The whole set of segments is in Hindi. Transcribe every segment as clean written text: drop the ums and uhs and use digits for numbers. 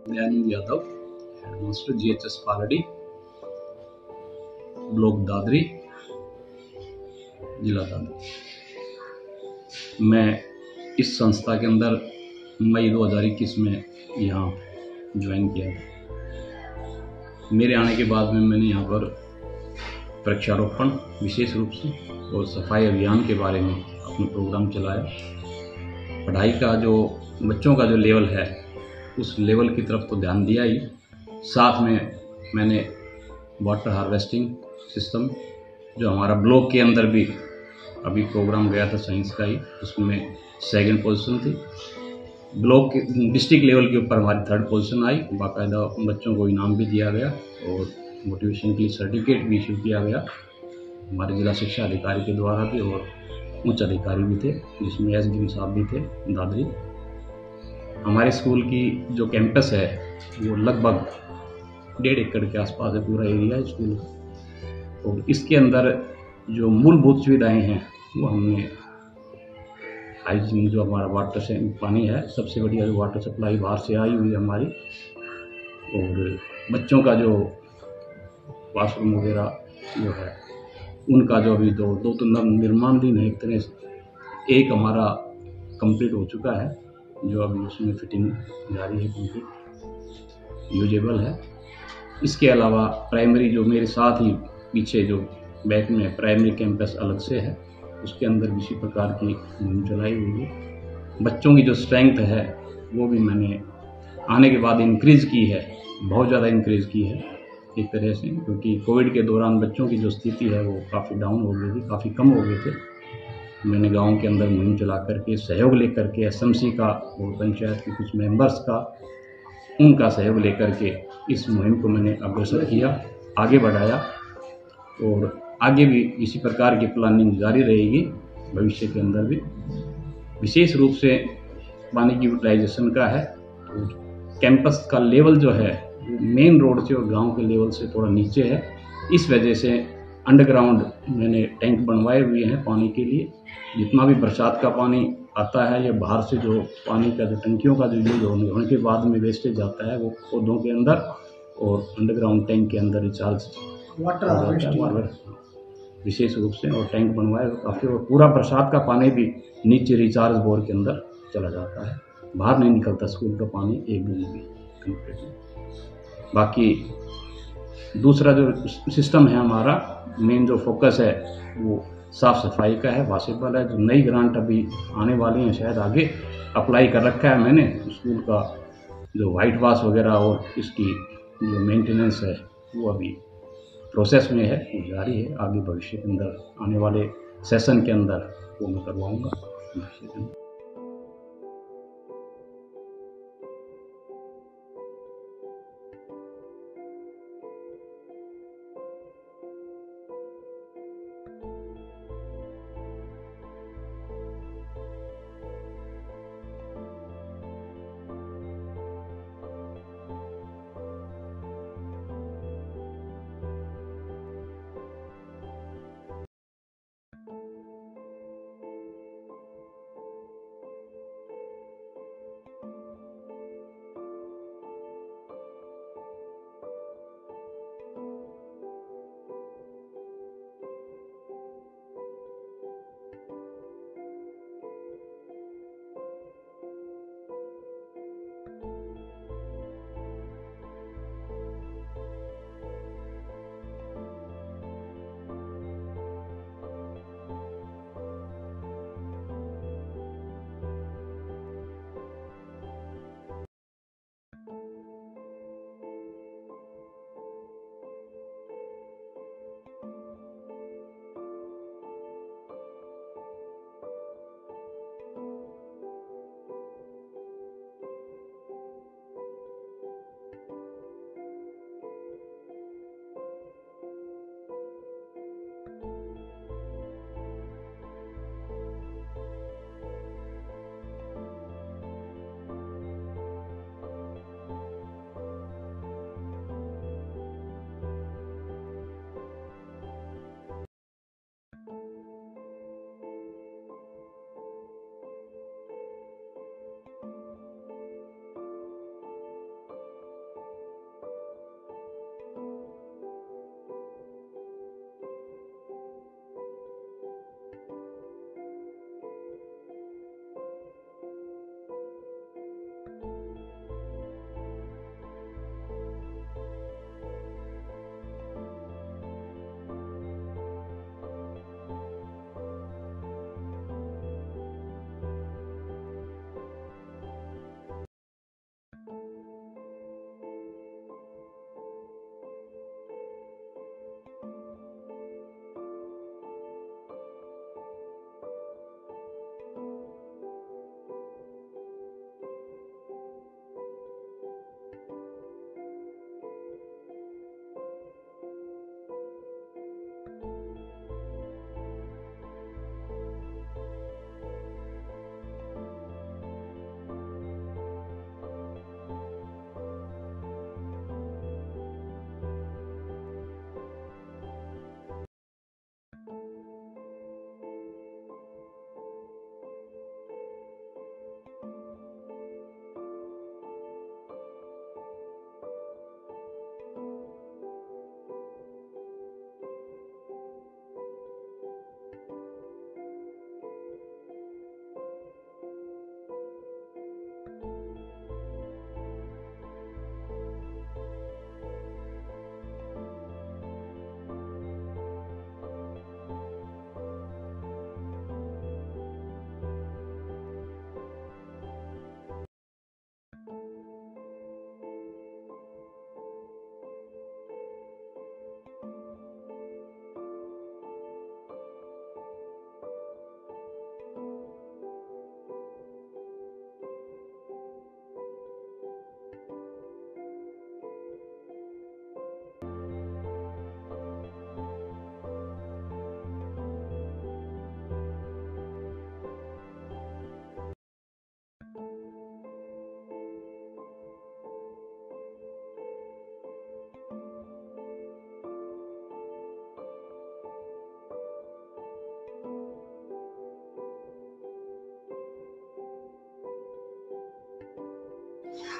Dayanand Yadav, headmaster GHS Paldi, block Dadri, जिला दादरी। मैं इस संस्था के अंदर मई 2021 में यहाँ ज्वाइन किया था। मेरे आने के बाद में मैंने यहाँ पर वृक्षारोपण विशेष रूप से और सफाई अभियान के बारे में अपना प्रोग्राम चलाया। पढ़ाई का जो बच्चों का जो लेवल है उस लेवल की तरफ तो ध्यान दिया ही, साथ में मैंने वाटर हार्वेस्टिंग सिस्टम जो हमारा ब्लॉक के अंदर भी अभी प्रोग्राम गया था साइंस का ही, उसमें सेकंड पोजीशन थी। ब्लॉक के डिस्ट्रिक्ट लेवल के ऊपर हमारी थर्ड पोजीशन आई। बाकायदा बच्चों को इनाम भी दिया गया और मोटिवेशन के लिए सर्टिफिकेट भी इशू किया गया हमारे जिला शिक्षा अधिकारी के द्वारा भी, और उच्च अधिकारी भी थे जिसमें SDM साहब भी थे दादरी। हमारे स्कूल की जो कैंपस है वो लगभग 1.5 एकड़ के आसपास है पूरा एरिया है स्कूल का, और इसके अंदर जो मूलभूत सुविधाएं हैं वो हमने हाइजीन, जो हमारा वाटर से पानी है, सबसे बढ़िया जो वाटर सप्लाई बाहर से आई हुई है हमारी, और बच्चों का जो वाशरूम वगैरह जो है उनका जो अभी दो तो निर्माणाधीन है एक तरह से। एक हमारा कंप्लीट हो चुका है जो अभी उसमें फिटिंग जारी है, कंप्लीट यूजेबल है। इसके अलावा प्राइमरी जो मेरे साथ ही पीछे जो बैक में प्राइमरी कैंपस अलग से है, उसके अंदर भी इसी प्रकार की मुहिम चलाई हुई है। बच्चों की जो स्ट्रेंथ है वो भी मैंने आने के बाद इंक्रीज़ की है, बहुत ज़्यादा इंक्रीज़ की है एक तरह से, क्योंकि कोविड के दौरान बच्चों की जो स्थिति है वो काफ़ी डाउन हो गई थी, काफ़ी कम हो गए थे। मैंने गांव के अंदर मुहिम चला करके सहयोग लेकर के SMC का और पंचायत के कुछ मेंबर्स का, उनका सहयोग लेकर के इस मुहिम को मैंने अग्रसर किया, आगे बढ़ाया, और आगे भी इसी प्रकार की प्लानिंग जारी रहेगी भविष्य के अंदर भी। विशेष रूप से पानी की यूटिलाइजेशन का है, तो कैंपस का लेवल जो है मेन रोड से और गांव के लेवल से थोड़ा नीचे है। इस वजह से अंडरग्राउंड मैंने टैंक बनवाए हुए हैं पानी के लिए। जितना भी बरसात का पानी आता है या बाहर से जो पानी का जो टंकियों का जो यूज होने के बाद में वेस्टेज जाता है वो पौधों के अंदर और अंडरग्राउंड टैंक के अंदर रिचार्ज वाटर विशेष रूप से, और टैंक बनवाए काफ़ी, और पूरा बरसात का पानी भी नीचे रिचार्ज बोर के अंदर चला जाता है, बाहर नहीं निकलता स्कूल का पानी एक बूंद भी कंप्लीटली। बाकी दूसरा जो सिस्टम है हमारा मेन जो फोकस है वो साफ़ सफाई का है, वाशिबल है। जो नई ग्रांट अभी आने वाली हैं, शायद आगे अप्लाई कर रखा है मैंने स्कूल का, जो वाइट वाश वगैरह और इसकी जो मेंटेनेंस है वो अभी प्रोसेस में है, वो जारी है। आगे भविष्य के अंदर आने वाले सेशन के अंदर वो मैं करवाऊँगा भविष्य के अंदर।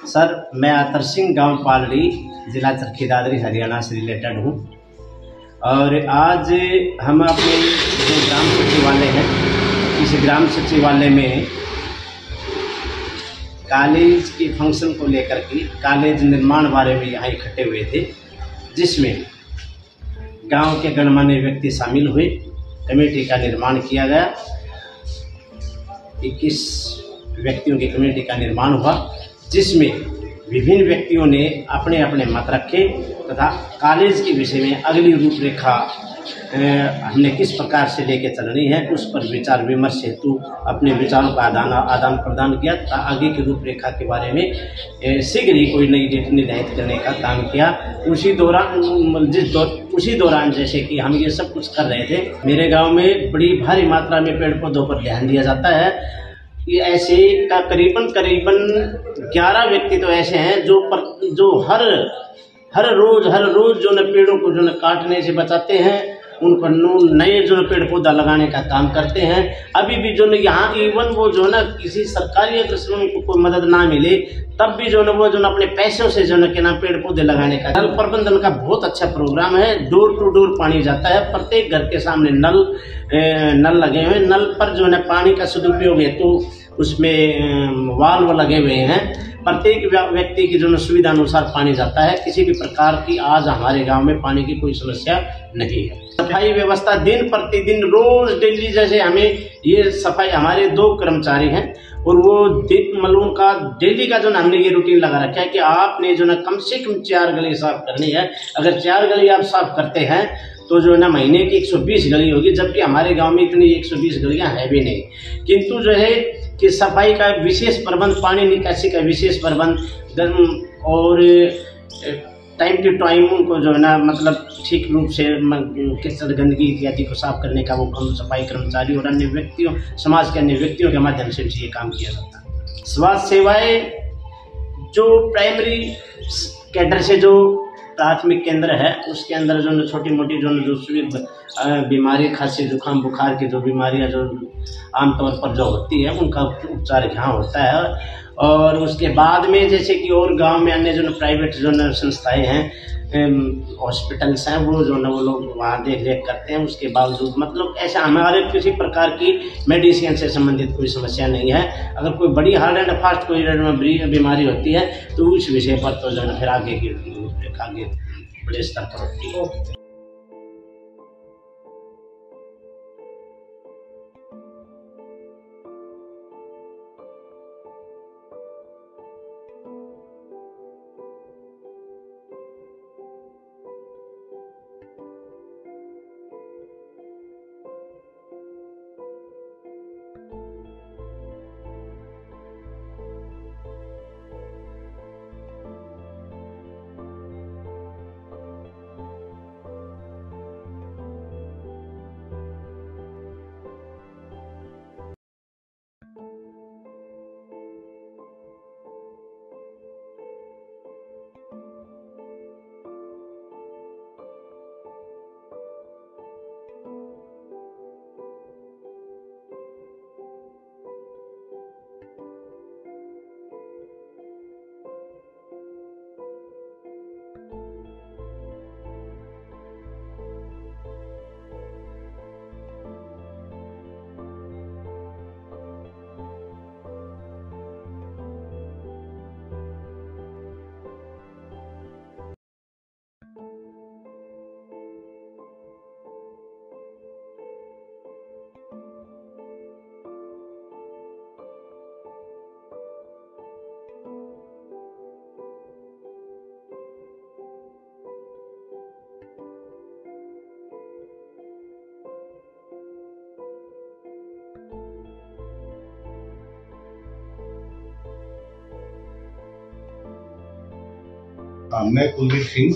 सर, मैं अतर सिंह गाँव पालड़ी, जिला चरखी दादरी, हरियाणा से रिलेटेड हूँ। और आज हम अपने जो ग्राम सचिवालय है, इस ग्राम सचिवालय में कॉलेज के फंक्शन को लेकर के कॉलेज निर्माण बारे में यहाँ इकट्ठे हुए थे, जिसमें गांव के गणमान्य व्यक्ति शामिल हुए। कमेटी का निर्माण किया गया। 21 व्यक्तियों की कमेटी का निर्माण हुआ, जिसमें विभिन्न व्यक्तियों ने अपने अपने मत रखे तथा कॉलेज के विषय में अगली रूपरेखा हमने किस प्रकार से लेके चलनी है, उस पर विचार विमर्श हेतु अपने विचारों का आदान प्रदान किया तथा आगे की रूपरेखा के बारे में शीघ्र ही कोई नई डेट निर्धारित करने का काम किया। उसी दौरान जैसे कि हम ये सब कुछ कर रहे थे, मेरे गांव में बड़ी भारी मात्रा में पेड़ पौधों पर ध्यान दिया जाता है। ये ऐसे का करीबन 11 व्यक्ति तो ऐसे हैं जो हर रोज जो न पेड़ों को जो न काटने से बचाते हैं, उनको नए जो पेड़ पौधा लगाने का काम करते हैं। अभी भी जो न यहाँ इवन वो जो न किसी सरकारी अगर से उनको कोई मदद ना मिले, तब भी जो न वो जो न अपने पैसों से जो न के नाम पेड़ पौधे लगाने का जल प्रबंधन का बहुत अच्छा प्रोग्राम है। डोर टू डोर पानी जाता है, प्रत्येक घर के सामने नल लगे हुए, नल पर जो है पानी का सदुपयोग है तो उसमें वाल्व लगे हुए हैं। प्रत्येक व्यक्ति की जो सुविधा अनुसार पानी जाता है। किसी भी प्रकार की आज हमारे गांव में पानी की कोई समस्या नहीं है। सफाई व्यवस्था दिन प्रतिदिन रोज डेली, जैसे हमें ये सफाई, हमारे 2 कर्मचारी हैं और वो मतलब उनका डेली का जो हमने ये रूटीन लगा रखा है कि आपने जो ना कम से कम 4 गली साफ करनी है। अगर 4 गली आप साफ करते हैं तो जो है ना महीने की 120 गली होगी, जबकि हमारे गांव में इतनी 120 गलियां है भी नहीं। किंतु जो है कि सफाई का विशेष प्रबंध, पानी निकासी का विशेष प्रबंध और टाइम टू टाइम उनको जो है ना मतलब ठीक रूप से किचड़ गंदगी इत्यादि को साफ करने का वो सफाई कर्मचारी और अन्य व्यक्तियों, समाज के अन्य व्यक्तियों के माध्यम से ये काम किया जाता है। स्वास्थ्य सेवाएं जो प्राइमरी कैडर से जो प्राथमिक केंद्र है, उसके अंदर जो छोटी मोटी जो बीमारी, खांसी जुकाम बुखार की जो बीमारियां जो आमतौर पर जो होती है, उनका उपचार यहाँ होता है। और उसके बाद में जैसे कि और गांव में अन्य जो प्राइवेट जो संस्थाएं हैं, हॉस्पिटल्स हैं, वो जो वो लोग वहाँ देख रेख करते हैं। उसके बावजूद मतलब ऐसा हमारे किसी प्रकार की मेडिसिन से संबंधित कोई समस्या नहीं है। अगर कोई बड़ी हार्ड एंड फास्ट कोई बीमारी होती है तो उस विषय पर तो जो है फिर आगे बड़े स्तर पर होती है। मैं Kuldeep Singh,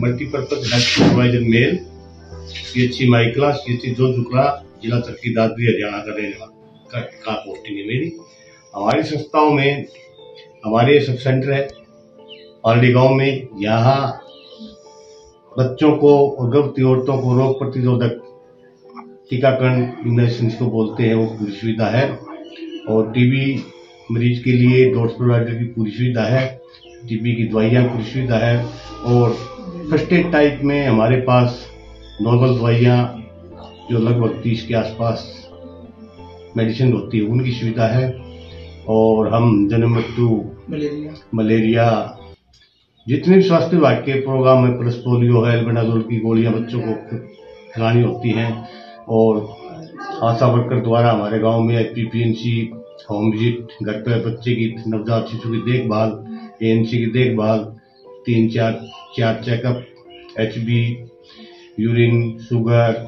multipurpose health supervisor male, CHC Maikla, CHC जो जुकला, जिला चरखी दादरी, हरियाणा का रहने वाला का पोस्टिंग है मेरी। हमारी संस्थाओं में हमारे सब सेंटर है पालड़ी गांव में। यहाँ बच्चों को और गर्भवती औरतों को रोग प्रतिरोधक टीकाकरण, इम्यूनाइजेशन को बोलते हैं, वो पूरी सुविधा है। और टीबी मरीज के लिए डॉक्टर प्रोवाइडर की पूरी सुविधा है, टीबी की दवाइयाँ पूरी सुविधा है, और फर्स्ट एड टाइप में हमारे पास नॉर्मल दवाइयाँ जो लगभग 30 के आसपास मेडिसिन होती है उनकी सुविधा है। और हम जन्म मृत्यु, मलेरिया जितने भी स्वास्थ्य विभाग के प्रोग्राम है, प्लस पोलियो है, एल्बेंडाजोल की गोलियां बच्चों को खिलानी होती हैं, और आशा वर्कर द्वारा हमारे गांव में एपीपीएनसी होम विजिट, घर पर बच्चे की नवजात शिशु की देखभाल, एएनसी की देखभाल, 3-4 चेकअप, एचबी, यूरिन, शुगर,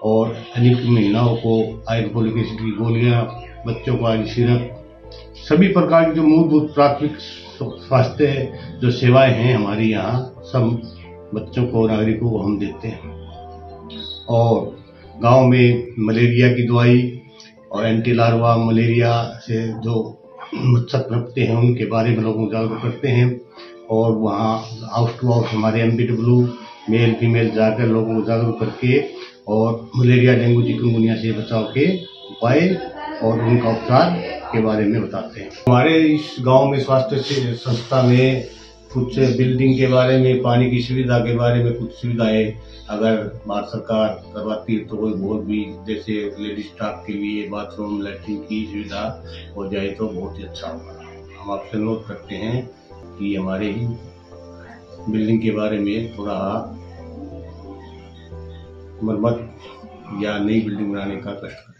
और अनेक महिलाओं को आयुर्वेदिक एसिड की गोलियां, बच्चों को आदि सिरप, सभी प्रकार की जो मूलभूत प्राथमिक स्वास्थ्य जो सेवाएं हैं हमारी यहाँ, सब बच्चों को, नागरिकों को हम देते हैं। और गांव में मलेरिया की दवाई और एंटी लार्वा मलेरिया से जो मच्छर पनपते हैं उनके बारे में लोगों को जागरूक करते हैं, और वहाँ हाउस टू हाउस हमारे एमपीडब्ल्यू मेल फीमेल जाकर लोगों को जागरूक करके और मलेरिया, डेंगू, चिकनगुनिया से बचाव के उपाय और उनका उपचार के बारे में बताते हैं। हमारे इस गांव में स्वास्थ्य संस्था में कुछ बिल्डिंग के बारे में, पानी की सुविधा के बारे में कुछ सुविधाएं अगर भारत सरकार करवाती है तो कोई बहुत भी, जैसे लेडीज स्टाफ के लिए बाथरूम, लैट्रिन की सुविधा हो जाए तो बहुत ही अच्छा होगा। हम आपसे अनुरोध करते हैं कि हमारे ही बिल्डिंग के बारे में थोड़ा मरम्मत या नई बिल्डिंग बनाने का कष्ट करें।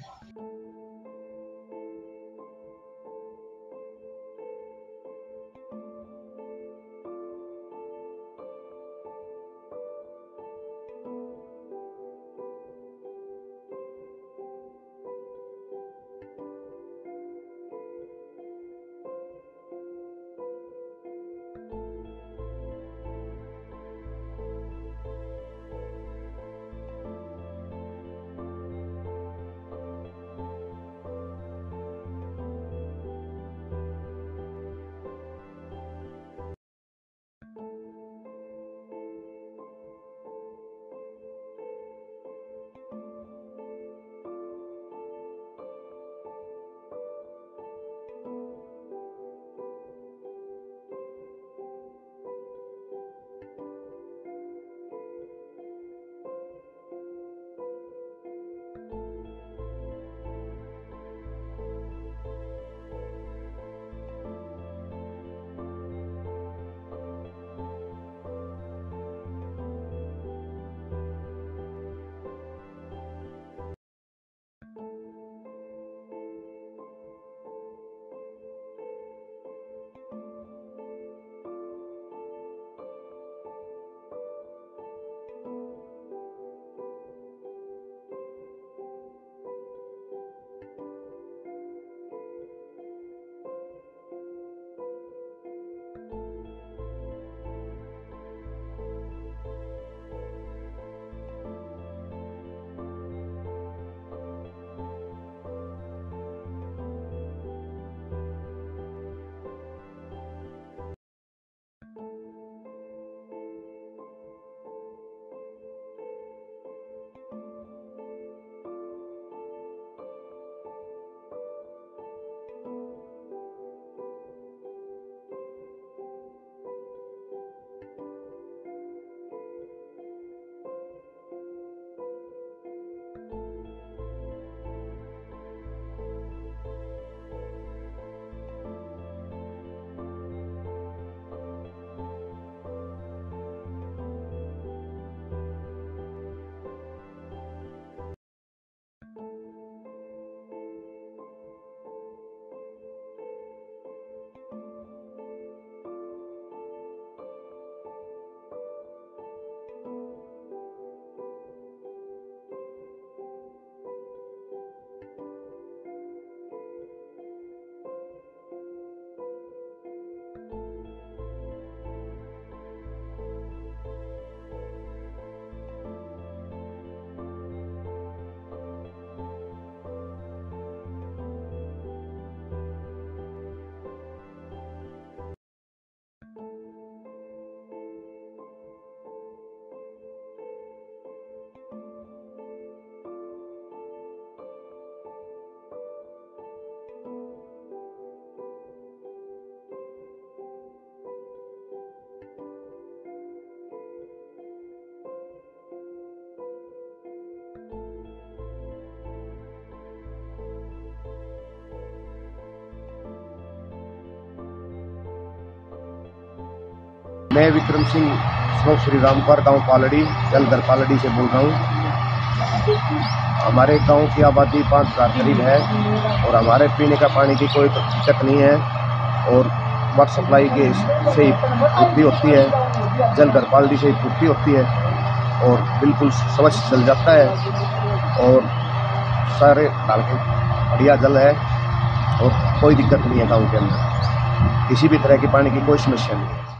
मैं विक्रम सिंह श्री रामपुर गांव पालड़ी जलधर पालड़ी से बोल रहा हूं। हमारे गांव की आबादी 5,000 करीब है और हमारे पीने का पानी की कोई दिक्कत नहीं है और वाटर सप्लाई के से ही पूर्ति होती है, जलधर पालड़ी से ही पूर्ति होती है और बिल्कुल स्वच्छ जल जाता है और सारे डाल के बढ़िया जल है और कोई दिक्कत नहीं है गाँव के अंदर, किसी भी तरह की पानी की कोई समस्या नहीं है।